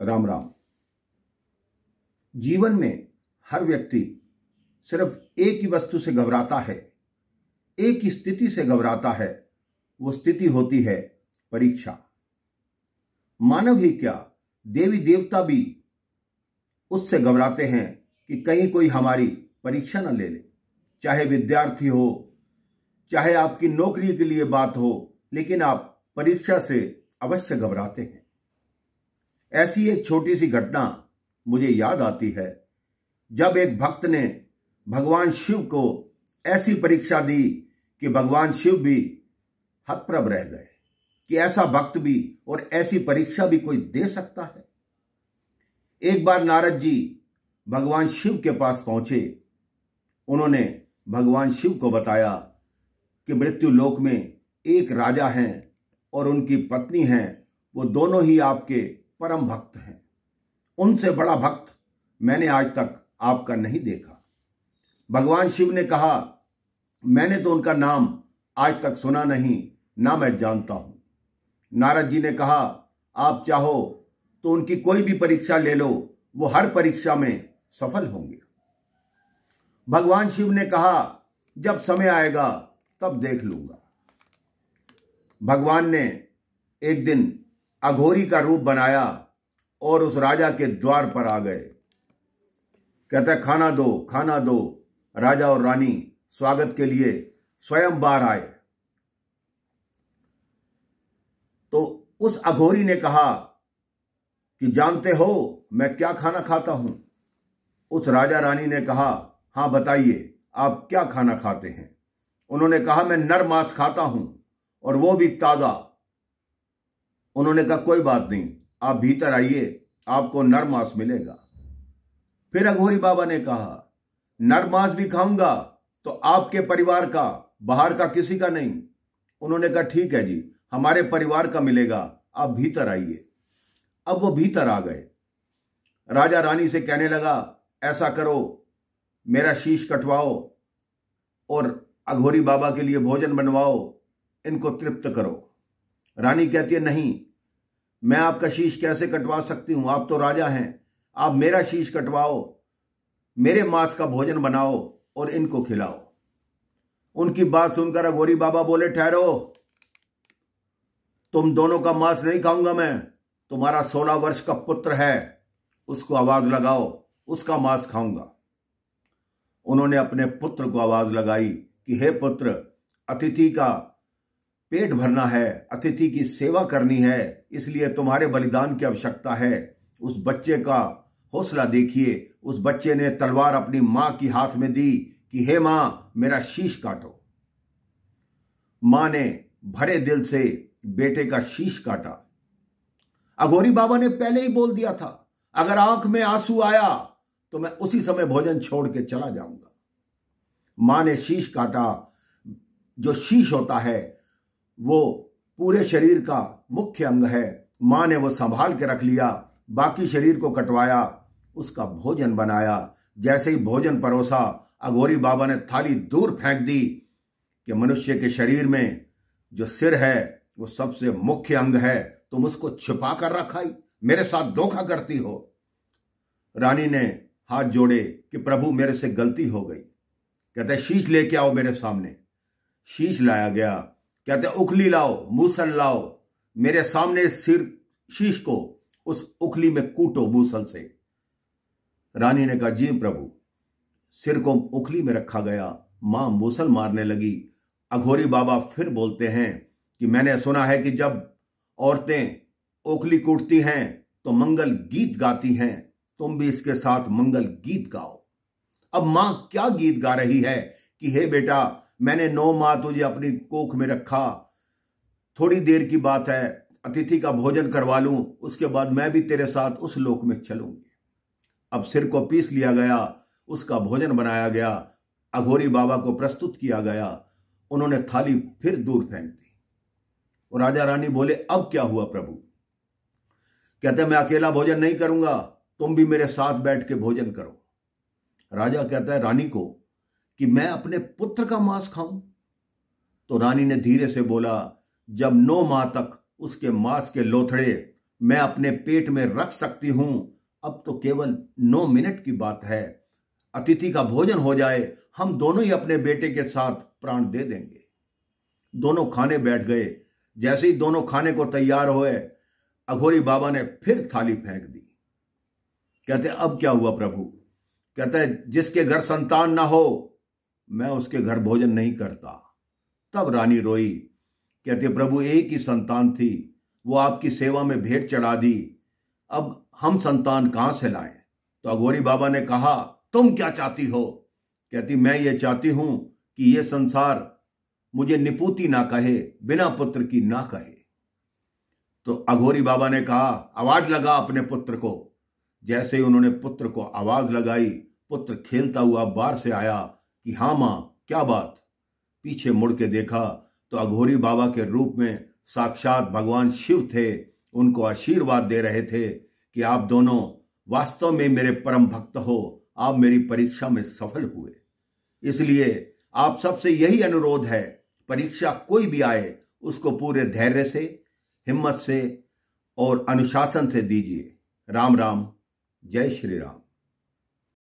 राम राम। जीवन में हर व्यक्ति सिर्फ एक ही वस्तु से घबराता है, एक ही स्थिति से घबराता है। वो स्थिति होती है परीक्षा। मानव ही क्या, देवी देवता भी उससे घबराते हैं कि कहीं कोई हमारी परीक्षा न ले ले। चाहे विद्यार्थी हो, चाहे आपकी नौकरी के लिए बात हो, लेकिन आप परीक्षा से अवश्य घबराते हैं। ऐसी एक छोटी सी घटना मुझे याद आती है, जब एक भक्त ने भगवान शिव को ऐसी परीक्षा दी कि भगवान शिव भी हतप्रभ रह गए कि ऐसा भक्त भी और ऐसी परीक्षा भी कोई दे सकता है। एक बार नारद जी भगवान शिव के पास पहुंचे। उन्होंने भगवान शिव को बताया कि मृत्यु लोक में एक राजा हैं और उनकी पत्नी हैं, वो दोनों ही आपके परम भक्त हैं। उनसे बड़ा भक्त मैंने आज तक आपका नहीं देखा। भगवान शिव ने कहा, मैंने तो उनका नाम आज तक सुना नहीं, ना मैं जानता हूं। नारद जी ने कहा, आप चाहो तो उनकी कोई भी परीक्षा ले लो, वो हर परीक्षा में सफल होंगे। भगवान शिव ने कहा, जब समय आएगा तब देख लूंगा। भगवान ने एक दिन अघोरी का रूप बनाया और उस राजा के द्वार पर आ गए। कहता है, खाना दो, खाना दो। राजा और रानी स्वागत के लिए स्वयं बाहर आए। तो उस अघोरी ने कहा कि जानते हो मैं क्या खाना खाता हूं? उस राजा रानी ने कहा, हां बताइए, आप क्या खाना खाते हैं? उन्होंने कहा, मैं नर मांस खाता हूं और वो भी ताजा। उन्होंने कहा, कोई बात नहीं, आप भीतर आइए, आपको नर मांस मिलेगा। फिर अघोरी बाबा ने कहा, नर मांस भी खाऊंगा तो आपके परिवार का, बाहर का किसी का नहीं। उन्होंने कहा, ठीक है जी, हमारे परिवार का मिलेगा, आप भीतर आइए। अब वो भीतर आ गए। राजा रानी से कहने लगा, ऐसा करो, मेरा शीश कटवाओ और अघोरी बाबा के लिए भोजन बनवाओ, इनको तृप्त करो। रानी कहती है, नहीं, मैं आपका शीश कैसे कटवा सकती हूं? आप तो राजा हैं, आप मेरा शीश कटवाओ, मेरे मांस का भोजन बनाओ और इनको खिलाओ। उनकी बात सुनकर अघोरी बाबा बोले, ठहरो, तुम दोनों का मांस नहीं खाऊंगा मैं। तुम्हारा 16 वर्ष का पुत्र है, उसको आवाज लगाओ, उसका मांस खाऊंगा। उन्होंने अपने पुत्र को आवाज लगाई कि हे पुत्र, अतिथि का पेट भरना है, अतिथि की सेवा करनी है, इसलिए तुम्हारे बलिदान की आवश्यकता है। उस बच्चे का हौसला देखिए। उस बच्चे ने तलवार अपनी मां की हाथ में दी कि हे मां, मेरा शीश काटो। मां ने भरे दिल से बेटे का शीश काटा। अघोरी बाबा ने पहले ही बोल दिया था, अगर आंख में आंसू आया तो मैं उसी समय भोजन छोड़ के चला जाऊंगा। मां ने शीश काटा। जो शीश होता है वो पूरे शरीर का मुख्य अंग है। मां ने वो संभाल के रख लिया, बाकी शरीर को कटवाया, उसका भोजन बनाया। जैसे ही भोजन परोसा, अघोरी बाबा ने थाली दूर फेंक दी कि मनुष्य के शरीर में जो सिर है वो सबसे मुख्य अंग है, तुम उसको छिपा कर रखा ही, मेरे साथ धोखा करती हो। रानी ने हाथ जोड़े कि प्रभु, मेरे से गलती हो गई। कहते शीश लेके आओ मेरे सामने। शीश लाया गया। कहते उखली लाओ, मूसल लाओ, मेरे सामने सिर शीश को उस उखली में कूटो मूसल से। रानी ने कहा, जी प्रभु। सिर को उखली में रखा गया। मां मूसल मारने लगी। अघोरी बाबा फिर बोलते हैं कि मैंने सुना है कि जब औरतें ओखली कूटती हैं तो मंगल गीत गाती हैं, तुम भी इसके साथ मंगल गीत गाओ। अब मां क्या गीत गा रही है कि हे बेटा, मैंने 9 माह तुझे अपनी कोख में रखा, थोड़ी देर की बात है, अतिथि का भोजन करवा लूं, उसके बाद मैं भी तेरे साथ उस लोक में चलूंगी। अब सिर को पीस लिया गया, उसका भोजन बनाया गया, अघोरी बाबा को प्रस्तुत किया गया। उन्होंने थाली फिर दूर फेंक दी और राजा रानी बोले, अब क्या हुआ प्रभु? कहते मैं अकेला भोजन नहीं करूंगा, तुम भी मेरे साथ बैठ के भोजन करो। राजा कहता है रानी को कि मैं अपने पुत्र का मांस खाऊं? तो रानी ने धीरे से बोला, जब 9 माह तक उसके मांस के लोथड़े मैं अपने पेट में रख सकती हूं। अब तो केवल 9 मिनट की बात है, अतिथि का भोजन हो जाए, हम दोनों ही अपने बेटे के साथ प्राण दे देंगे। दोनों खाने बैठ गए। जैसे ही दोनों खाने को तैयार हुए, अघोरी बाबा ने फिर थाली फेंक दी। कहते अब क्या हुआ प्रभु? कहता है जिसके घर संतान ना हो, मैं उसके घर भोजन नहीं करता। तब रानी रोई। कहते प्रभु एक ही संतान थी, वो आपकी सेवा में भेंट चढ़ा दी, अब हम संतान कहां से लाएं? तो अघोरी बाबा ने कहा तुम क्या चाहती हो? कहती मैं ये चाहती हूं कि ये संसार मुझे निपुती ना कहे, बिना पुत्र की ना कहे। तो अघोरी बाबा ने कहा आवाज लगा अपने पुत्र को। जैसे ही उन्होंने पुत्र को आवाज लगाई, पुत्र खेलता हुआ बाहर से आया कि हाँ मां क्या बात? पीछे मुड़ के देखा तो अघोरी बाबा के रूप में साक्षात भगवान शिव थे। उनको आशीर्वाद दे रहे थे कि आप दोनों वास्तव में मेरे परम भक्त हो, आप मेरी परीक्षा में सफल हुए। इसलिए आप सबसे यही अनुरोध है, परीक्षा कोई भी आए उसको पूरे धैर्य से, हिम्मत से और अनुशासन से दीजिए। राम राम, जय श्री राम।